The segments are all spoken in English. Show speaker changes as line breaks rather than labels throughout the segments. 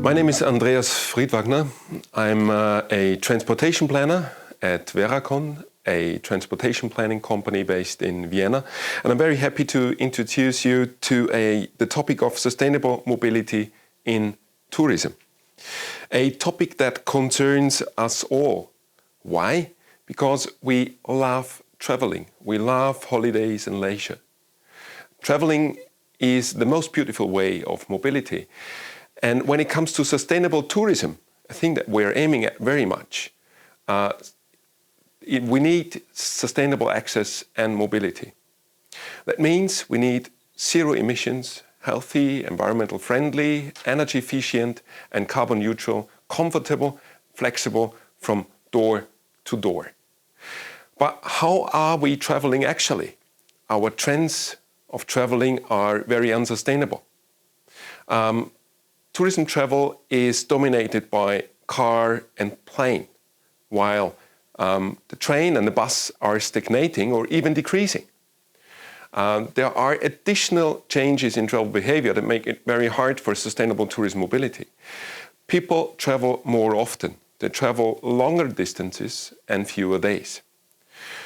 My name is Andreas Friedwagner. I'm a transportation planner at Veracon, a transportation planning company based in Vienna. And I'm very happy to introduce you to the topic of sustainable mobility in tourism. A topic that concerns us all. Why? Because we love traveling. We love holidays and leisure. Traveling is the most beautiful way of mobility. And when it comes to sustainable tourism, a thing that we're aiming at very much, we need sustainable access and mobility. That means we need zero emissions, healthy, environmental friendly, energy efficient and carbon neutral, comfortable, flexible from door to door. But how are we traveling actually? Our trends of traveling are very unsustainable. Tourism travel is dominated by car and plane, while the train and the bus are stagnating or even decreasing. There are additional changes in travel behavior that make it very hard for sustainable tourism mobility. People travel more often. They travel longer distances and fewer days.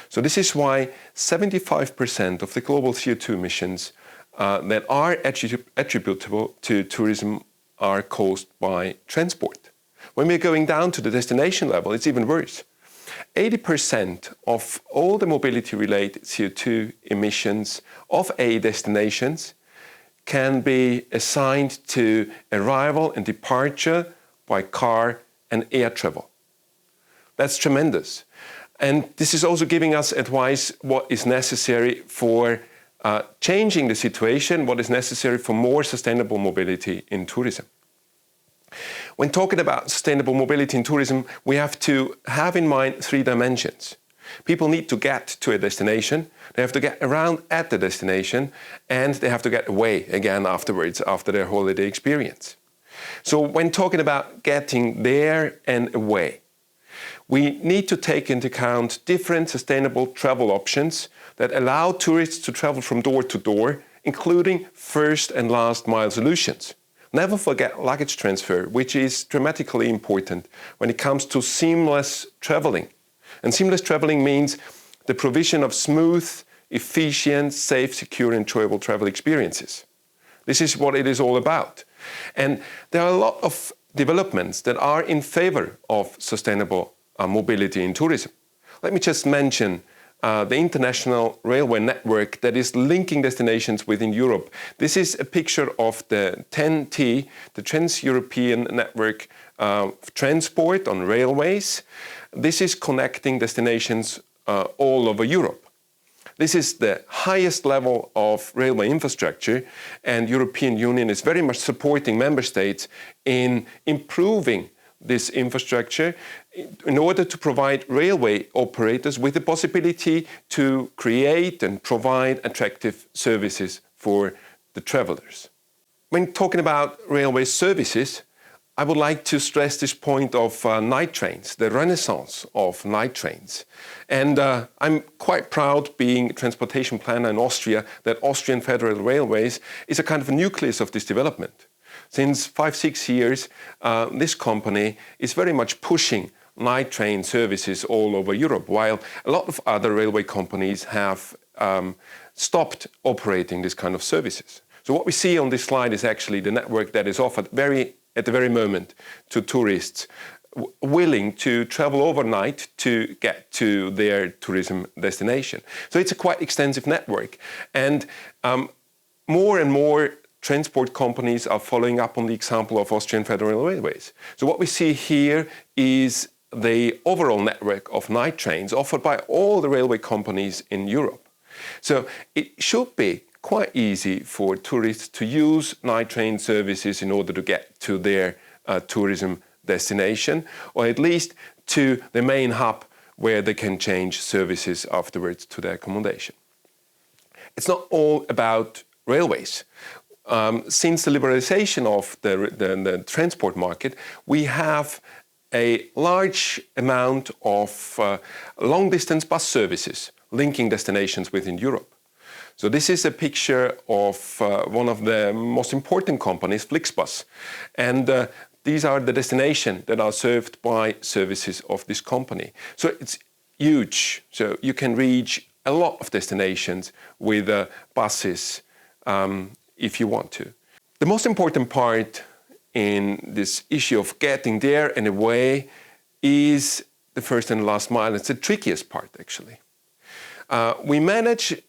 So this is why 75% of the global CO2 emissions that are attributable to tourism are caused by transport. When we're going down to the destination level, it's even worse. 80% of all the mobility-related CO2 emissions of A destinations can be assigned to arrival and departure by car and air travel. That's tremendous. And this is also giving us advice what is necessary for changing the situation, what is necessary for more sustainable mobility in tourism. When talking about sustainable mobility in tourism, we have to have in mind three dimensions. People need to get to a destination, they have to get around at the destination, and they have to get away again afterwards, after their holiday experience. So when talking about getting there and away, we need to take into account different sustainable travel options that allow tourists to travel from door to door, including first and last mile solutions. Never forget luggage transfer, which is dramatically important when it comes to seamless traveling. And seamless traveling means the provision of smooth, efficient, safe, secure, enjoyable travel experiences. This is what it is all about. And there are a lot of developments that are in favor of sustainable mobility in tourism. Let me just mention the international railway network that is linking destinations within Europe. This is a picture of the TEN-T, the Trans-European Network of Transport on railways. This is connecting destinations all over Europe. This is the highest level of railway infrastructure, and European Union is very much supporting member states in improving this infrastructure in order to provide railway operators with the possibility to create and provide attractive services for the travelers. When talking about railway services, I would like to stress this point of night trains, the renaissance of night trains. And I'm quite proud, being a transportation planner in Austria, that Austrian Federal Railways is a kind of a nucleus of this development. Since 5-6 years, this company is very much pushing night train services all over Europe, while a lot of other railway companies have stopped operating this kind of services. So what we see on this slide is actually the network that is offered at the very moment to tourists willing to travel overnight to get to their tourism destination. So it's a quite extensive network, and more and more transport companies are following up on the example of Austrian Federal Railways. So what we see here is the overall network of night trains offered by all the railway companies in Europe. So it should be quite easy for tourists to use night train services in order to get to their tourism destination, or at least to the main hub where they can change services afterwards to their accommodation. It's not all about railways. Since the liberalization of the transport market, we have a large amount of long-distance bus services linking destinations within Europe. So this is a picture of one of the most important companies, Flixbus. And these are the destinations that are served by services of this company. So it's huge. So you can reach a lot of destinations with buses if you want to. The most important part in this issue of getting there and away is the first and last mile. It's the trickiest part, actually. We manage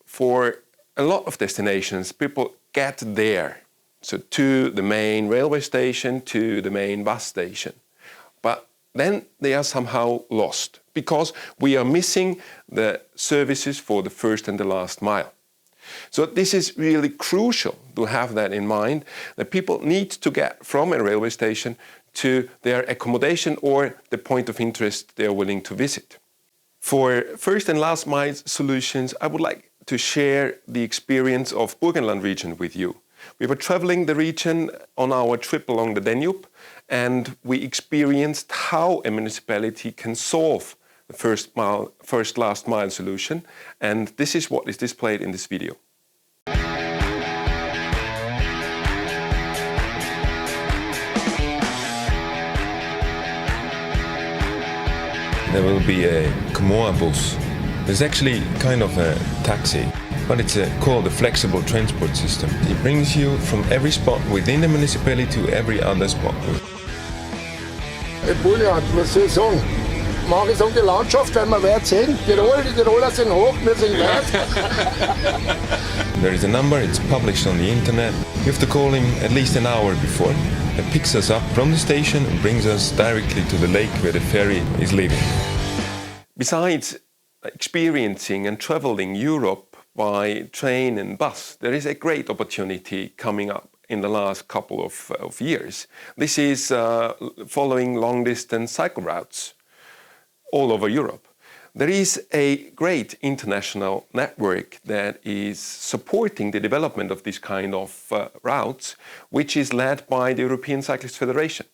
for a lot of destinations, people get there. So to the main railway station, to the main bus station. But then they are somehow lost because we are missing the services for the first and the last mile. So this is really crucial to have that in mind, that people need to get from a railway station to their accommodation or the point of interest they are willing to visit. For first and last mile solutions, I would like to share the experience of Burgenland region with you. We were traveling the region on our trip along the Danube, and we experienced how a municipality can solve the first last mile solution, and this is what is displayed in this video.
There will be a Comoa bus. It's actually kind of a taxi, but it's called a flexible transport system. It brings you from every spot within the municipality to every other spot.
Bulle hat, was soll ich sagen? Mag ich sagen, die Landschaft werden wir weit sehen. Die Tiroler sind hoch, wir sind weit.
There is a number, it's published on the internet. You have to call him at least an hour before. It picks us up from the station and brings us directly to the lake where the ferry is leaving.
Besides experiencing and traveling Europe by train and bus, there is a great opportunity coming up in the last couple of years. This is following long-distance cycle routes all over Europe. There is a great international network that is supporting the development of this kind of routes, which is led by the European Cyclist Federation.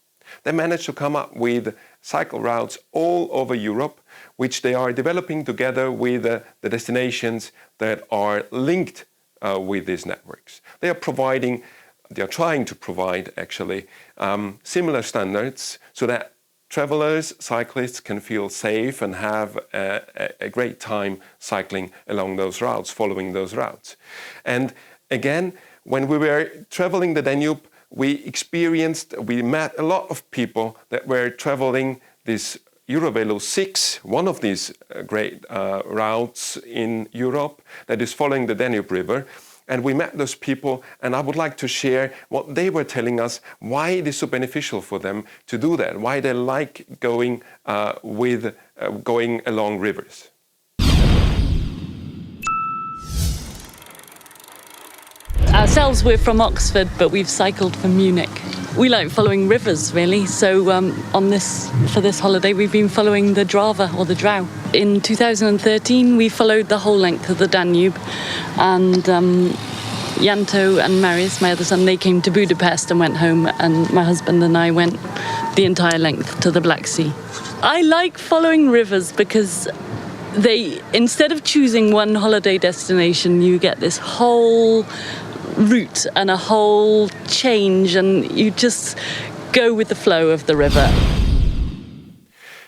They managed to come up with cycle routes all over Europe, which they are developing together with the destinations that are linked with these networks. They are trying to provide actually similar standards so that travelers, cyclists can feel safe and have a great time cycling along those routes, following those routes. And again, when we were traveling the Danube, we met a lot of people that were traveling this Eurovelo 6, one of these great routes in Europe that is following the Danube River. And we met those people, and I would like to share what they were telling us, why it is so beneficial for them to do that, why they like going along rivers.
Ourselves, we're from Oxford, but we've cycled from Munich. We like following rivers, really. So for this holiday, we've been following the Drava or the Drow. In 2013, we followed the whole length of the Danube, and Janto and Marius, my other son, they came to Budapest and went home, and my husband and I went the entire length to the Black Sea. I like following rivers because instead of choosing one holiday destination, you get this whole route and a whole change, and you just go with the flow of the river.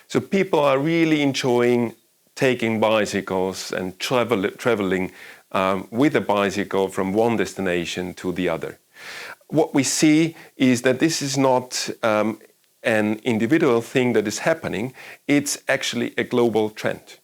So people are really enjoying taking bicycles and traveling with a bicycle from one destination to the other. What we see is that this is not an individual thing that is happening, it's actually a global trend.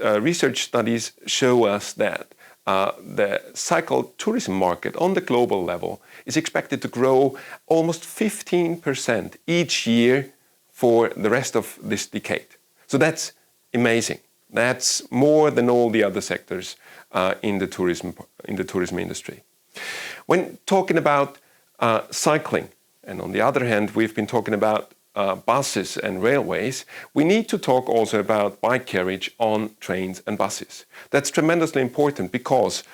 Research studies show us that the cycle tourism market on the global level is expected to grow almost 15% each year for the rest of this decade. So that's amazing. That's more than all the other sectors in the tourism industry. When talking about cycling, and on the other hand, we've been talking about buses and railways, we need to talk also about bike carriage on trains and buses. That's tremendously important because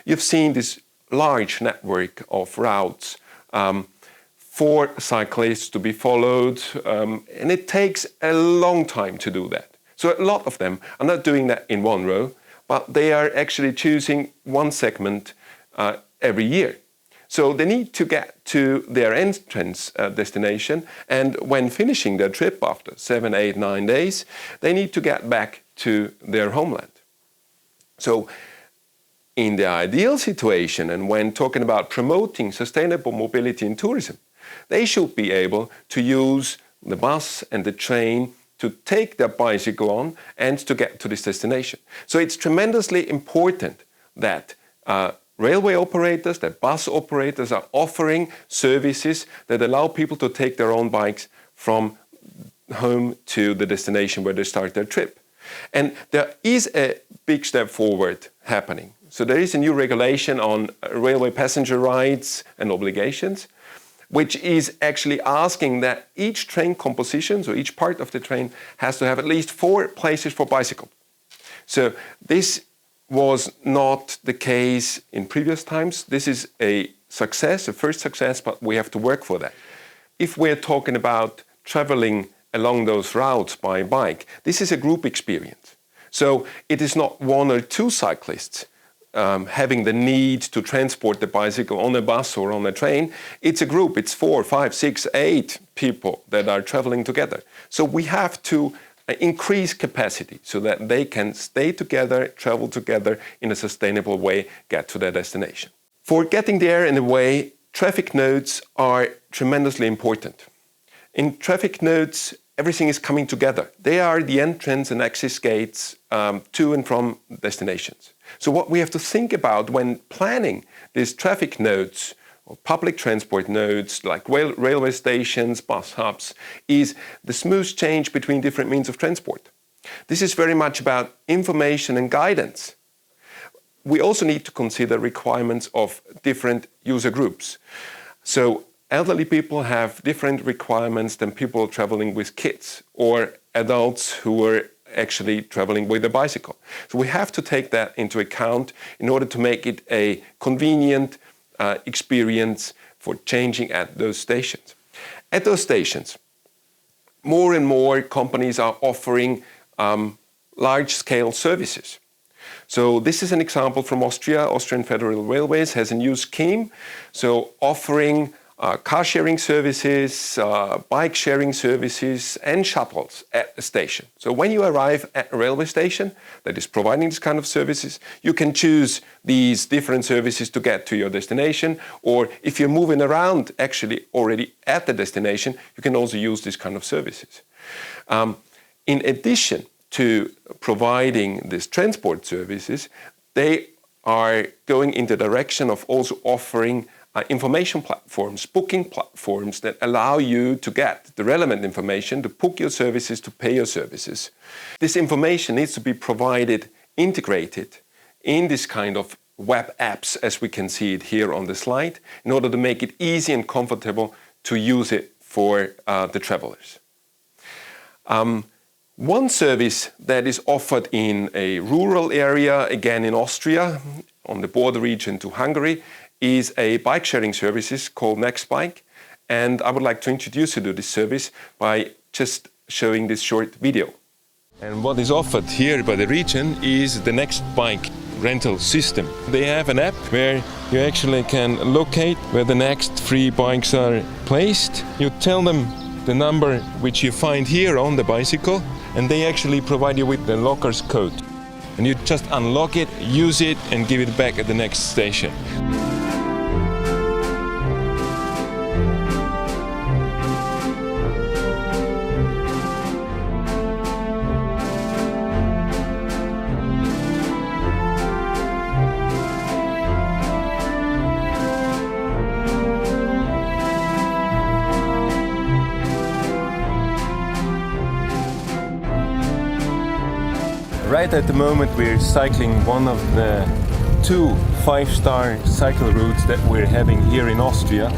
you've seen this large network of routes for cyclists to be followed, and it takes a long time to do that. So a lot of them are not doing that in one row, but they are actually choosing one segment every year. So they need to get to their entrance destination, and when finishing their trip after 7, 8, 9 days, they need to get back to their homeland. So in the ideal situation, and when talking about promoting sustainable mobility in tourism, they should be able to use the bus and the train to take their bicycle on and to get to this destination. So it's tremendously important that railway operators, that bus operators are offering services that allow people to take their own bikes from home to the destination where they start their trip. And there is a big step forward happening. So there is a new regulation on railway passenger rights and obligations, which is actually asking that each train composition, so each part of the train, has to have at least 4 places for bicycle. So this was not the case in previous times. This is a success, a first success, but we have to work for that. If we're talking about traveling along those routes by bike, this is a group experience. So it is not 1 or 2 cyclists having the need to transport the bicycle on a bus or on a train. It's a group, it's 4, 5, 6, 8 people that are traveling together. So we have to increase capacity so that they can stay together, travel together in a sustainable way, get to their destination. For getting there in a way, traffic nodes are tremendously important. In traffic nodes, everything is coming together. They are the entrance and exit gates to and from destinations. So what we have to think about when planning these traffic nodes or public transport nodes like railway stations, bus hubs, is the smooth change between different means of transport. This is very much about information and guidance. We also need to consider requirements of different user groups. So elderly people have different requirements than people traveling with kids or adults who are actually traveling with a bicycle. So we have to take that into account in order to make it a convenient experience for changing at those stations. At those stations, more and more companies are offering large-scale services. So this is an example from Austria. Austrian Federal Railways has a new scheme, so offering car sharing services, bike sharing services, and shuttles at a station. So when you arrive at a railway station that is providing this kind of services, you can choose these different services to get to your destination, or if you're moving around actually already at the destination, you can also use this kind of services. In addition to providing these transport services, they are going in the direction of also offering information platforms, booking platforms that allow you to get the relevant information, to book your services, to pay your services. This information needs to be provided, integrated in this kind of web apps, as we can see it here on the slide, in order to make it easy and comfortable to use it for the travelers. One service that is offered in a rural area, again in Austria, on the border region to Hungary, is a bike sharing services called Nextbike, and I would like to introduce you to this service by just showing this short video.
And what is offered here by the region is the Nextbike rental system. They have an app where you actually can locate where the next free bikes are placed. You tell them the number which you find here on the bicycle, and they actually provide you with the locker's code. And you just unlock it, use it, and give it back at the next station. Right at the moment we're cycling one of the 2 5-star cycle routes that we're having here in Austria,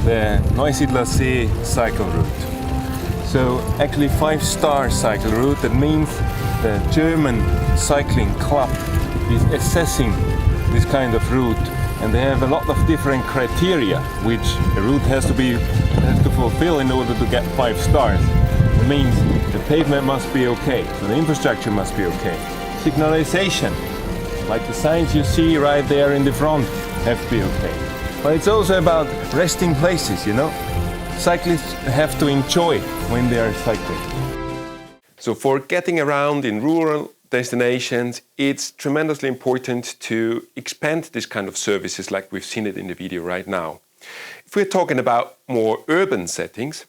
the Neusiedler See cycle route. So actually 5-star cycle route, that means the German cycling club is assessing this kind of route, and they have a lot of different criteria which a route has to fulfill in order to get 5 stars. It means the pavement must be okay, so the infrastructure must be okay. Signalization, like the signs you see right there in the front, have to be okay. But it's also about resting places, you know. Cyclists have to enjoy when they are cycling.
So for getting around in rural destinations, it's tremendously important to expand this kind of services like we've seen it in the video right now. If we're talking about more urban settings,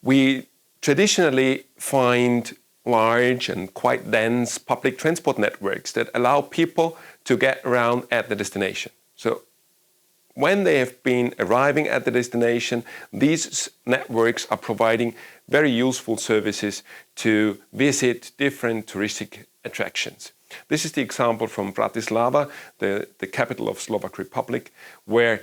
we traditionally find large and quite dense public transport networks that allow people to get around at the destination. So when they have been arriving at the destination, these networks are providing very useful services to visit different touristic attractions. This is the example from Bratislava, the capital of Slovak Republic, where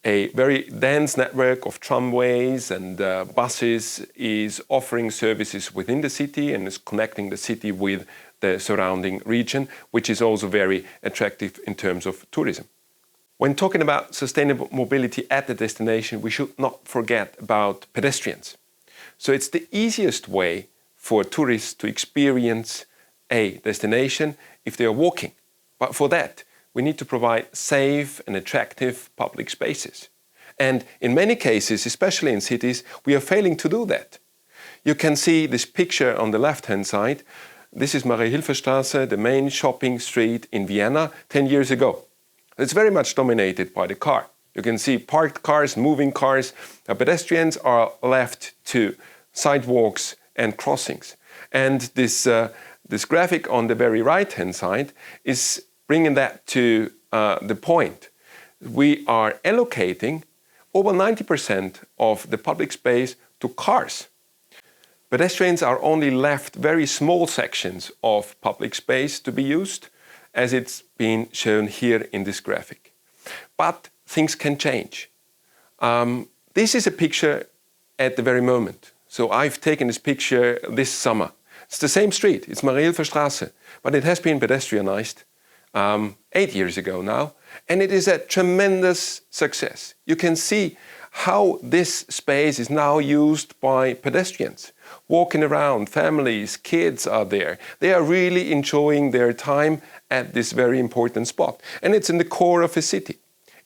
a very dense network of tramways and buses is offering services within the city and is connecting the city with the surrounding region, which is also very attractive in terms of tourism. When talking about sustainable mobility at the destination, we should not forget about pedestrians. So it's the easiest way for tourists to experience a destination if they are walking. But for that, we need to provide safe and attractive public spaces. And in many cases, especially in cities, we are failing to do that. You can see this picture on the left-hand side. This is Marie-Hilfer-Straße, the main shopping street in Vienna 10 years ago. It's very much dominated by the car. You can see parked cars, moving cars. Pedestrians are left to sidewalks and crossings. And this graphic on the very right-hand side is bringing that to the point. We are allocating over 90% of the public space to cars. Pedestrians are only left very small sections of public space to be used, as it's been shown here in this graphic. But things can change. This is a picture at the very moment. So I've taken this picture this summer. It's the same street, it's Marie-Hilfer-Straße, but it has been pedestrianized 8 years ago now, and it is a tremendous success. You can see how this space is now used by pedestrians. Walking around, families, kids are there. They are really enjoying their time at this very important spot. And it's in the core of a city.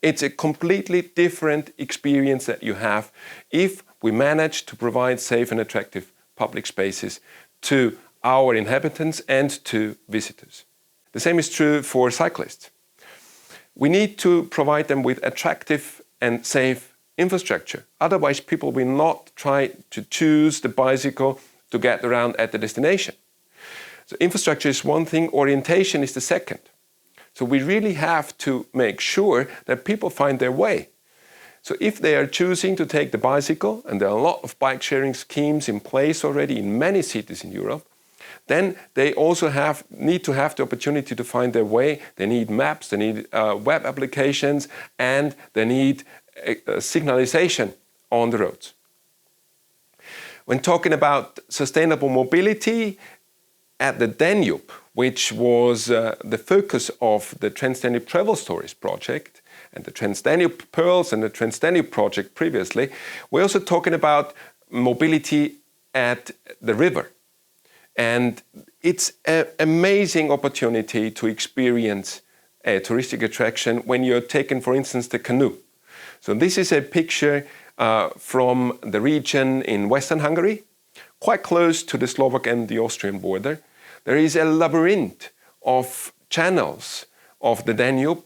It's a completely different experience that you have if we manage to provide safe and attractive public spaces to our inhabitants and to visitors. The same is true for cyclists. We need to provide them with attractive and safe infrastructure. Otherwise, people will not try to choose the bicycle to get around at the destination. So infrastructure is one thing, orientation is the second. So we really have to make sure that people find their way. So if they are choosing to take the bicycle, and there are a lot of bike sharing schemes in place already in many cities in Europe, then they also need to have the opportunity to find their way. They need maps, they need web applications, and they need signalization on the roads. When talking about sustainable mobility at the Danube, which was the focus of the Transdanube Travel Stories project, and the Transdanube Pearls and the Transdanube project previously, we're also talking about mobility at the river. And it's an amazing opportunity to experience a touristic attraction when you're taking, for instance, the canoe. So this is a picture from the region in Western Hungary, quite close to the Slovak and the Austrian border. There is a labyrinth of channels of the Danube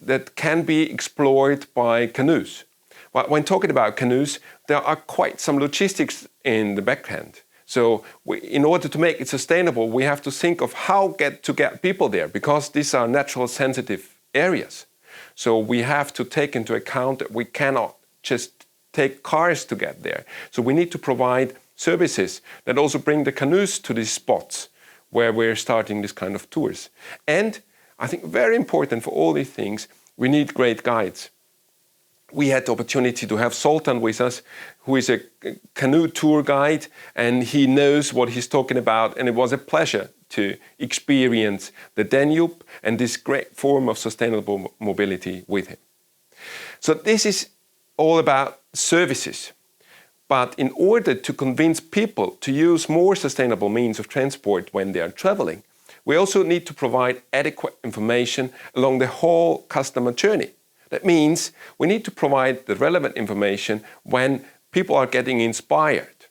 that can be explored by canoes. But when talking about canoes, there are quite some logistics in the background. So in order to make it sustainable, we have to think of how to get people there, because these are natural sensitive areas. So we have to take into account that we cannot just take cars to get there. So we need to provide services that also bring the canoes to these spots where we're starting this kind of tours. And I think very important for all these things, we need great guides. We had the opportunity to have Sultan with us, who is a canoe tour guide, and he knows what he's talking about, and it was a pleasure to experience the Danube and this great form of sustainable mobility with him. So this is all about services. But in order to convince people to use more sustainable means of transport when they are traveling, we also need to provide adequate information along the whole customer journey. That means we need to provide the relevant information when people are getting inspired,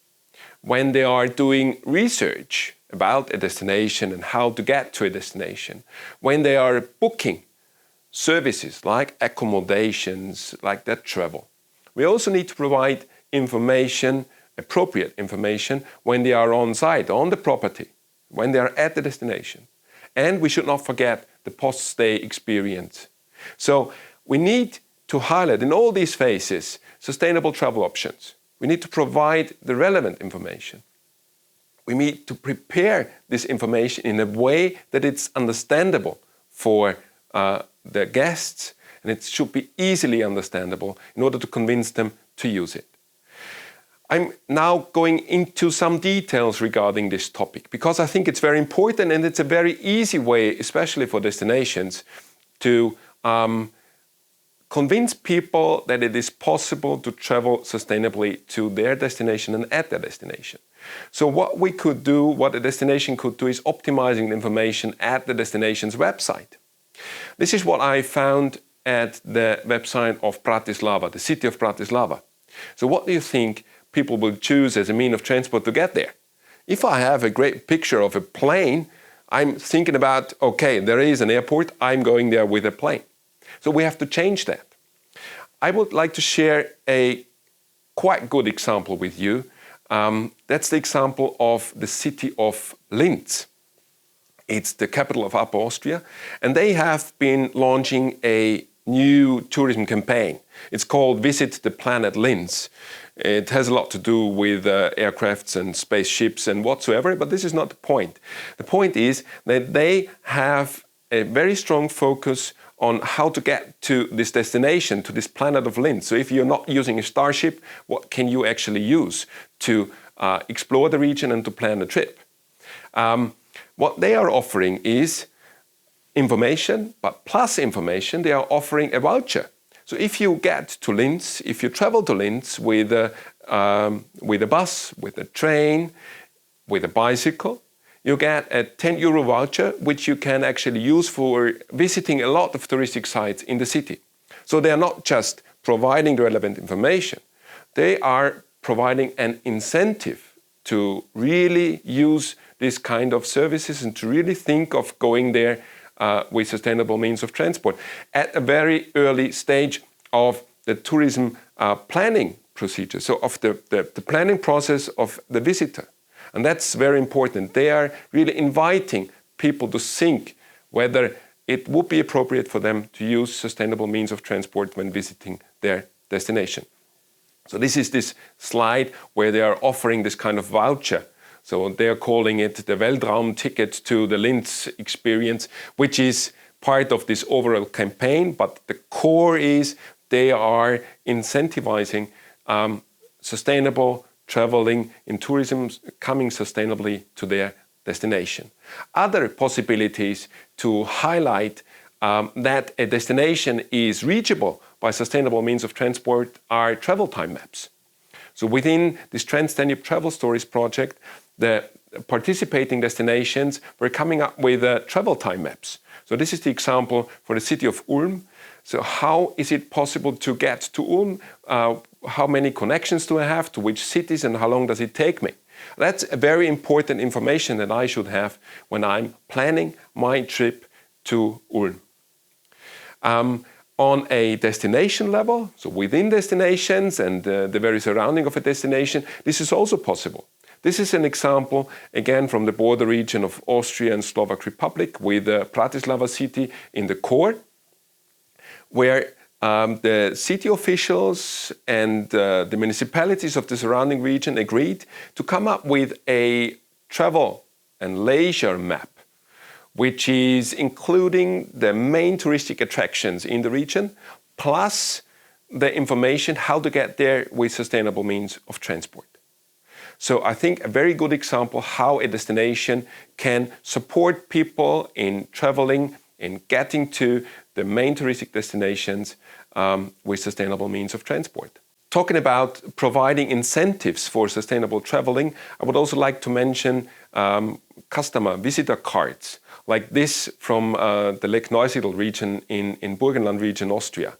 when they are doing research about a destination and how to get to a destination, when they are booking services like accommodations, like that travel. We also need to provide information, appropriate information, when they are on site, on the property, when they are at the destination. And we should not forget the post-stay experience. So we need to highlight in all these phases sustainable travel options. We need to provide the relevant information. We need to prepare this information in a way that it's understandable for the guests, and it should be easily understandable in order to convince them to use it. I'm now going into some details regarding this topic because I think it's very important and it's a very easy way, especially for destinations, to convince people that it is possible to travel sustainably to their destination and at their destination. So what we could do, what a destination could do, is optimizing the information at the destination's website. This is what I found at the website of Bratislava, the city of Bratislava. So what do you think people will choose as a mean of transport to get there? If I have a great picture of a plane, I'm thinking about, okay, there is an airport, I'm going there with a plane. So we have to change that. I would like to share a quite good example with you. That's the example of the city of Linz. It's the capital of Upper Austria, and they have been launching a new tourism campaign. It's called Visit the Planet Linz. It has a lot to do with aircrafts and spaceships and whatsoever, but this is not the point. The point is that they have a very strong focus on how to get to this destination, to this planet of Linz. So if you're not using a starship, what can you actually use to explore the region and to plan a trip? What they are offering is information, but plus information, they are offering a voucher. So if you get to Linz, if you travel to Linz with a bus, with a train, with a bicycle, you get a 10 euro voucher, which you can actually use for visiting a lot of touristic sites in the city. So they are not just providing the relevant information, they are providing an incentive to really use this kind of services and to really think of going there with sustainable means of transport at a very early stage of the tourism planning procedure, so of the planning process of the visitor. And that's very important. They are really inviting people to think whether it would be appropriate for them to use sustainable means of transport when visiting their destination. So this is this slide where they are offering this kind of voucher. So they are calling it the Weltraum ticket to the Linz experience, which is part of this overall campaign, but the core is they are incentivizing sustainable traveling in tourism, coming sustainably to their destination. Other possibilities to highlight that a destination is reachable by sustainable means of transport are travel time maps. So within this Transdanube Travel Stories project, the participating destinations were coming up with travel time maps. So this is the example for the city of Ulm. So how is it possible to get to Ulm? How many connections do I have, to which cities, and how long does it take me? That's a very important information that I should have when I'm planning my trip to Ulm. On a destination level, so within destinations and the very surrounding of a destination, this is also possible. This is an example, again, from the border region of Austria and Slovak Republic with Bratislava city in the core, where the city officials and the municipalities of the surrounding region agreed to come up with a travel and leisure map, which is including the main touristic attractions in the region, plus the information how to get there with sustainable means of transport. So I think a very good example how a destination can support people in traveling, in getting to the main touristic destinations with sustainable means of transport. talking about providing incentives for sustainable traveling, I would also like to mention customer visitor cards, like this from the Lake Neusiedl region in Burgenland region, Austria.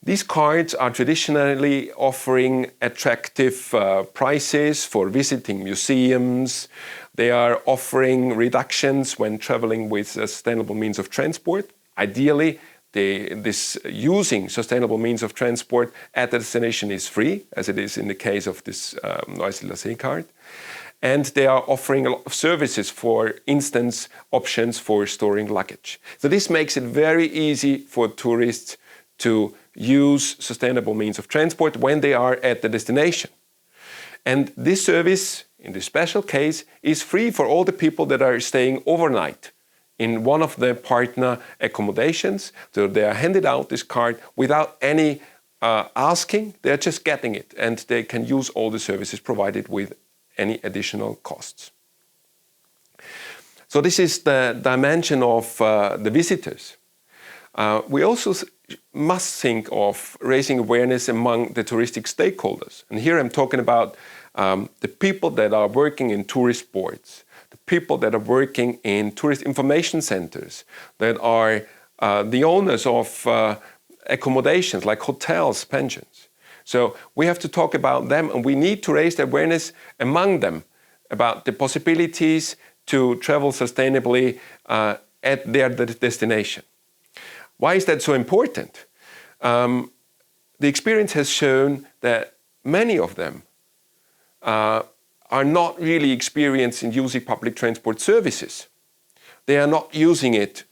These cards are traditionally offering attractive prices for visiting museums. They are offering reductions when traveling with sustainable means of transport. Ideally, this using sustainable means of transport at the destination is free, as it is in the case of this Neusiedler See card. And they are offering a lot of services, for instance, options for storing luggage. So this makes it very easy for tourists to use sustainable means of transport when they are at the destination. And this service, in this special case, is free for all the people that are staying overnight in one of the partner accommodations. So they are handed out this card without any asking, they're just getting it, and they can use all the services provided with any additional costs. So this is the dimension of the visitors. We also must think of raising awareness among the touristic stakeholders. And here I'm talking about the people that are working in tourist boards, the people that are working in tourist information centers, that are the owners of accommodations like hotels, pensions. So we have to talk about them, and we need to raise the awareness among them about the possibilities to travel sustainably at their destination. Why is that so important? The experience has shown that many of them are not really experienced in using public transport services. They are not using it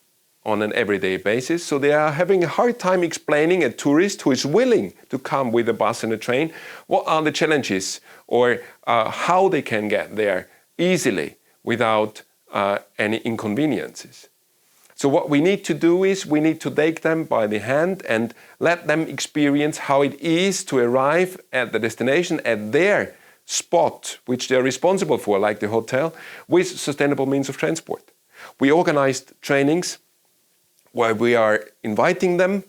on an everyday basis, so they are having a hard time explaining a tourist who is willing to come with a bus and a train what are the challenges or how they can get there easily without any inconveniences. So what we need to do is we need to take them by the hand and let them experience how it is to arrive at the destination, at their spot, which they are responsible for, like the hotel, with sustainable means of transport. We organized trainings where we are inviting them.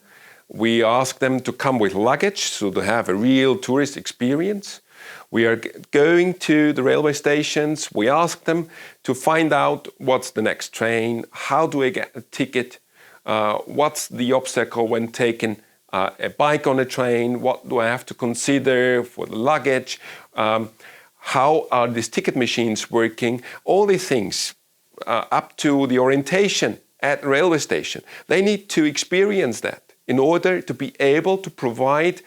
We ask them to come with luggage, so to have a real tourist experience. We are going to the railway stations. We ask them to find out what's the next train, how do I get a ticket, what's the obstacle when taking a bike on a train, what do I have to consider for the luggage, how are these ticket machines working, all these things up to the orientation at the railway station. They need to experience that in order to be able to provide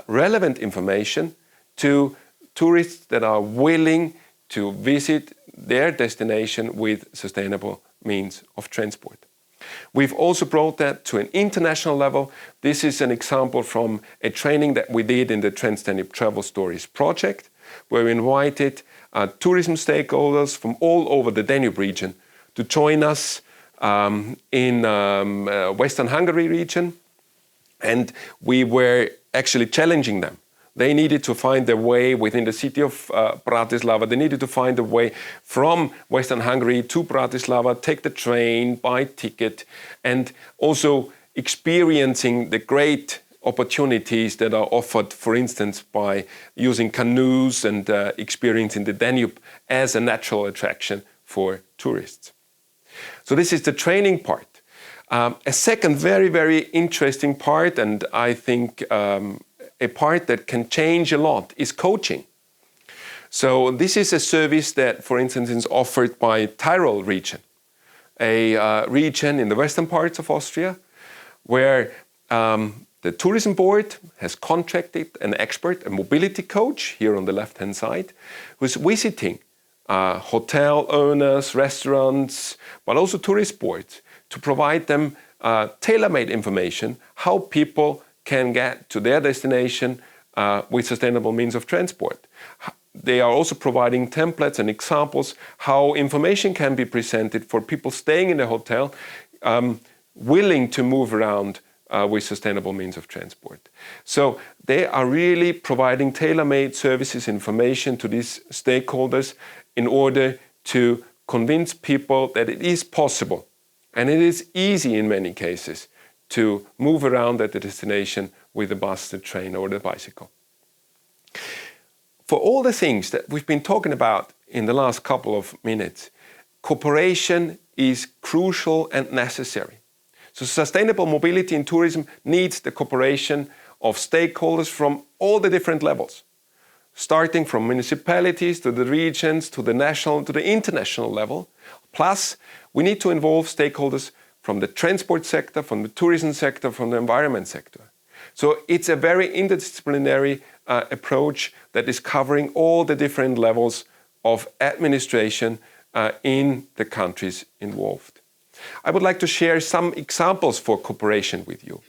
relevant information to tourists that are willing to visit their destination with sustainable means of transport. We've also brought that to an international level. This is an example from a training that we did in the Transdanube Travel Stories project, where we invited tourism stakeholders from all over the Danube region to join us in Western Hungary region, and we were actually challenging them. They needed to find their way within the city of Bratislava. They needed to find a way from Western Hungary to Bratislava, take the train, buy ticket, and also experiencing the great opportunities that are offered, for instance, by using canoes and experiencing the Danube as a natural attraction for tourists. So this is the training part. A second very, very interesting part, and I think a part that can change a lot, is coaching. So this is a service that, for instance, is offered by Tyrol region, a region in the western parts of Austria, where the tourism board has contracted an expert, a mobility coach, here on the left-hand side, who's visiting hotel owners, restaurants, but also tourist boards, to provide them tailor-made information how people can get to their destination with sustainable means of transport. They are also providing templates and examples how information can be presented for people staying in the hotel willing to move around with sustainable means of transport. So they are really providing tailor-made services, information to these stakeholders in order to convince people that it is possible and it is easy in many cases to move around at the destination with the bus, the train or the bicycle. For all the things that we've been talking about in the last couple of minutes, cooperation is crucial and necessary. So sustainable mobility in tourism needs the cooperation of stakeholders from all the different levels, starting from municipalities to the regions, to the national, to the international level. Plus, we need to involve stakeholders from the transport sector, from the tourism sector, from the environment sector. So it's a very interdisciplinary approach that is covering all the different levels of administration in the countries involved. I would like to share some examples for cooperation with you.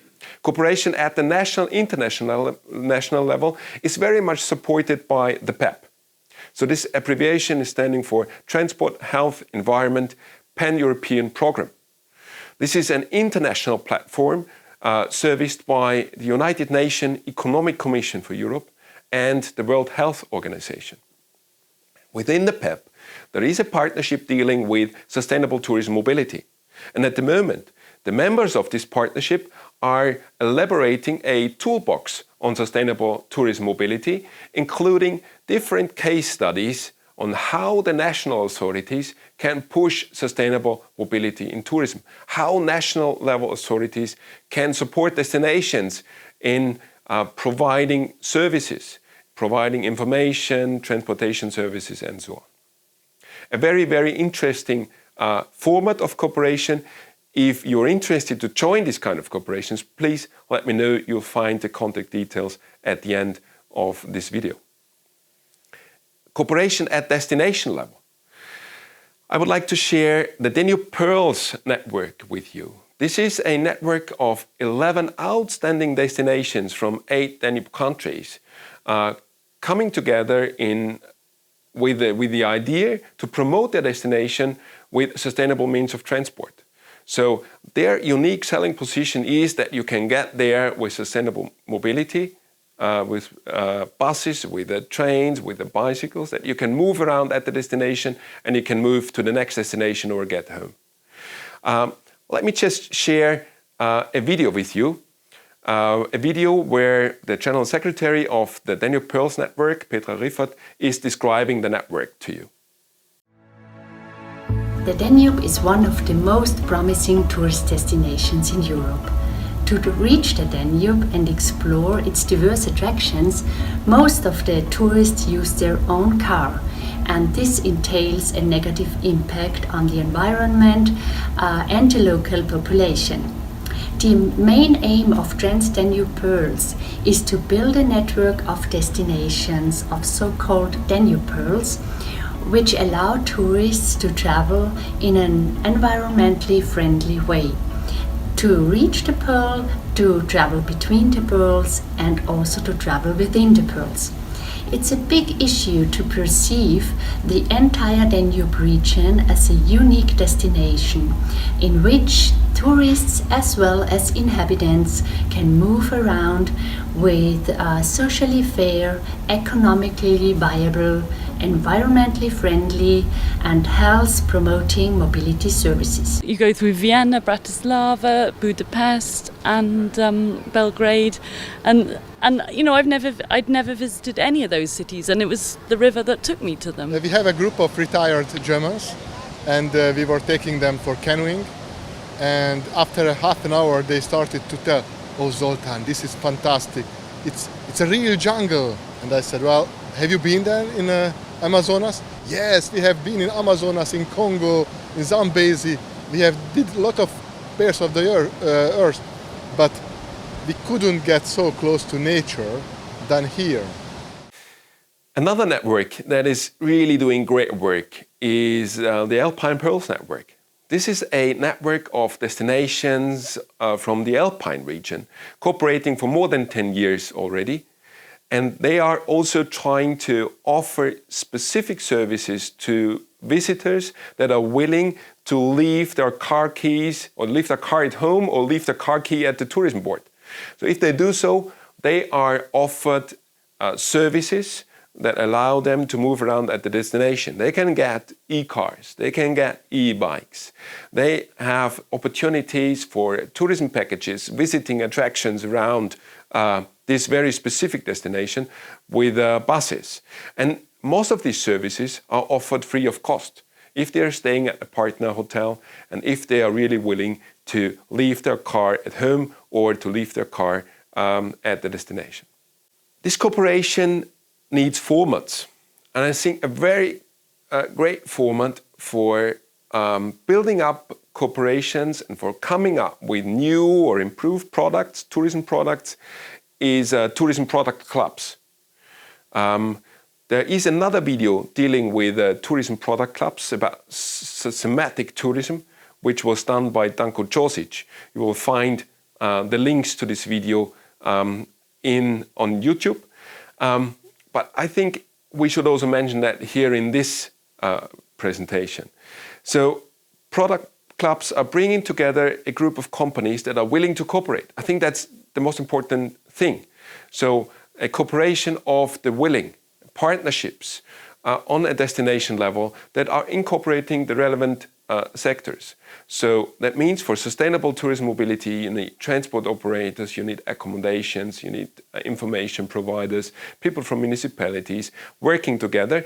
Cooperation at the national, international, national level is very much supported by the PEP. So this abbreviation is standing for Transport, Health, Environment, Pan-European Programme. This is an international platform serviced by the United Nations Economic Commission for Europe and the World Health Organization. Within the PEP, there is a partnership dealing with sustainable tourism mobility. And at the moment, the members of this partnership are elaborating a toolbox on sustainable tourism mobility, including different case studies on how the national authorities can push sustainable mobility in tourism, how national level authorities can support destinations in providing services, providing information, transportation services, and so on. A very, very interesting format of cooperation. If you're interested to join this kind of cooperations, please let me know. You'll find the contact details at the end of this video. Cooperation at destination level. I would like to share the Danube Pearls network with you. This is a network of 11 outstanding destinations from 8 Danube countries coming together with the idea to promote their destination with sustainable means of transport. So their unique selling position is that you can get there with sustainable mobility, with buses, with the trains, with the bicycles, that you can move around at the destination and you can move to the next destination or get home. Let me just share a video with you. A video where the General Secretary of the Danube Pearls Network, Petra Riffert, is describing the network to you.
The Danube is one of the most promising tourist destinations in Europe. To reach the Danube and explore its diverse attractions, most of the tourists use their own car, and this entails a negative impact on the environment and the local population. The main aim of Transdanube Pearls is to build a network of destinations of so-called Danube Pearls, which allow tourists to travel in an environmentally friendly way. To reach the pearl, to travel between the pearls, and also to travel within the pearls. It's a big issue to perceive the entire Danube region as a unique destination in which tourists as well as inhabitants can move around with socially fair, economically viable, environmentally friendly and health-promoting mobility services.
You go through Vienna, Bratislava, Budapest and Belgrade and you know, I'd never visited any of those cities, and it was the river that took me to them.
We have a group of retired Germans, and we were taking them for canoeing, and after a half an hour they started to tell, "Oh Zoltan, this is fantastic, it's a real jungle." And I said, "Well, have you been there in Amazonas?" "Yes, we have been in Amazonas, in Congo, in Zambezi. We have did a lot of pairs of the earth, but we couldn't get so close to nature than here."
Another network that is really doing great work is the Alpine Pearls Network. This is a network of destinations from the Alpine region, cooperating for more than 10 years already. And they are also trying to offer specific services to visitors that are willing to leave their car keys or leave their car at home or leave their car key at the tourism board. So if they do so, they are offered services that allow them to move around at the destination. They can get e-cars, they can get e-bikes. They have opportunities for tourism packages, visiting attractions around this very specific destination with buses. And most of these services are offered free of cost if they are staying at a partner hotel and if they are really willing to leave their car at home or to leave their car at the destination. This cooperation needs formats, and I think a very great format for building up corporations and for coming up with new or improved products, tourism products, is tourism product clubs. There is another video dealing with tourism product clubs about systematic tourism, which was done by Danko Josic. You will find the links to this video on YouTube. But I think we should also mention that here in this presentation. So product clubs are bringing together a group of companies that are willing to cooperate. I think that's the most important thing. So a cooperation of the willing, partnerships on a destination level that are incorporating the relevant sectors. So that means for sustainable tourism mobility, you need transport operators, you need accommodations, you need information providers, people from municipalities working together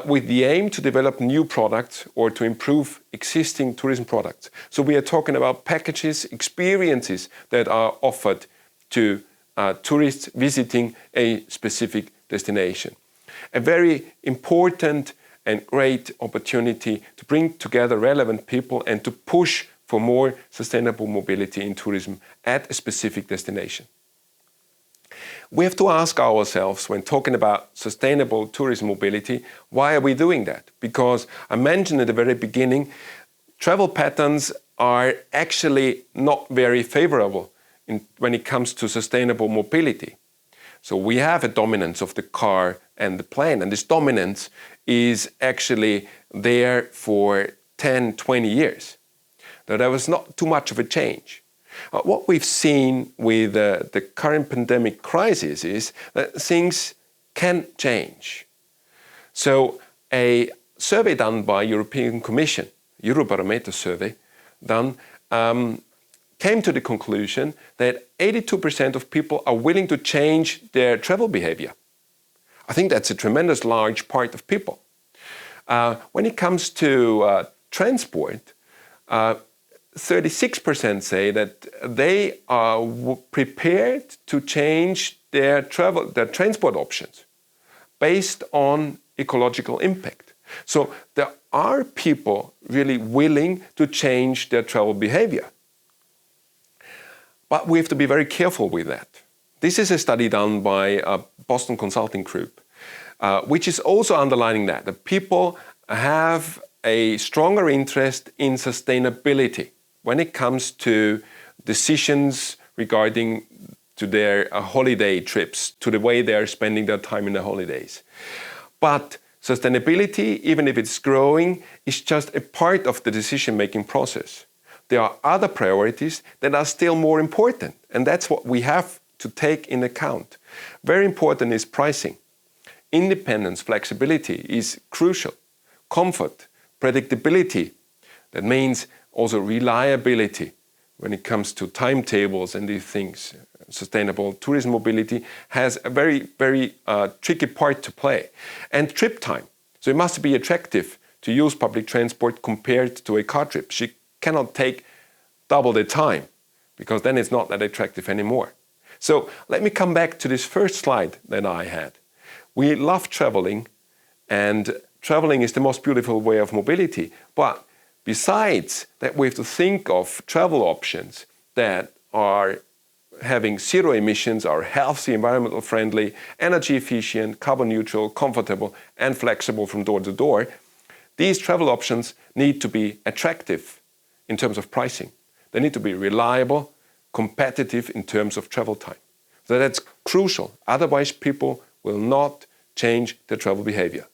with the aim to develop new products or to improve existing tourism products. So we are talking about packages, experiences that are offered to tourists visiting a specific destination. A very important and great opportunity to bring together relevant people and to push for more sustainable mobility in tourism at a specific destination. We have to ask ourselves when talking about sustainable tourism mobility, why are we doing that? Because I mentioned at the very beginning, travel patterns are actually not very favorable when it comes to sustainable mobility. So we have a dominance of the car and the plane, and this dominance is actually there for 10, 20 years. Now, there was not too much of a change. What we've seen with the current pandemic crisis is that things can change. So a survey done by European Commission, Eurobarometer survey done, came to the conclusion that 82% of people are willing to change their travel behavior. I think that's a tremendous large part of people. When it comes to transport, 36% say that they are prepared to change their transport options based on ecological impact. So there are people really willing to change their travel behavior. But we have to be very careful with that. This is a study done by a Boston Consulting Group, which is also underlining that people have a stronger interest in sustainability when it comes to decisions regarding to their holiday trips, to the way they are spending their time in the holidays. But sustainability, even if it's growing, is just a part of the decision-making process. There are other priorities that are still more important, and that's what we have to take in account. Very important is pricing. Independence, flexibility is crucial. Comfort, predictability, that means also reliability when it comes to timetables and these things. Sustainable tourism mobility has a very, very tricky part to play. And trip time. So it must be attractive to use public transport compared to a car trip. She cannot take double the time because then it's not that attractive anymore. So let me come back to this first slide that I had. We love traveling, and traveling is the most beautiful way of mobility. But besides that, we have to think of travel options that are having zero emissions, are healthy, environmental friendly, energy efficient, carbon neutral, comfortable, and flexible from door to door. These travel options need to be attractive in terms of pricing. They need to be reliable, competitive in terms of travel time. So that's crucial. Otherwise, people will not change their travel behavior.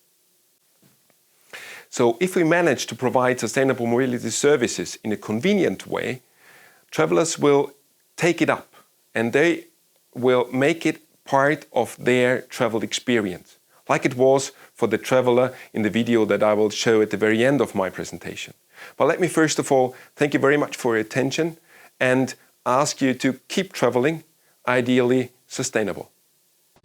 So if we manage to provide sustainable mobility services in a convenient way, travelers will take it up and they will make it part of their travel experience. like it was for the traveler in the video that I will show at the very end of my presentation. But let me first of all thank you very much for your attention and ask you to keep traveling, ideally sustainable.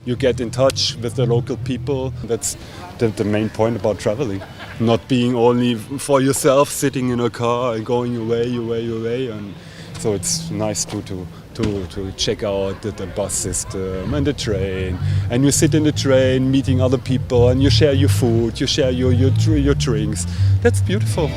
You get in touch with the local people. That's the main point about traveling. Not being only for yourself, sitting in a car and going away. And so it's nice to check out the bus system and the train. And you sit in the train meeting other people and you share your food, you share your drinks. That's beautiful.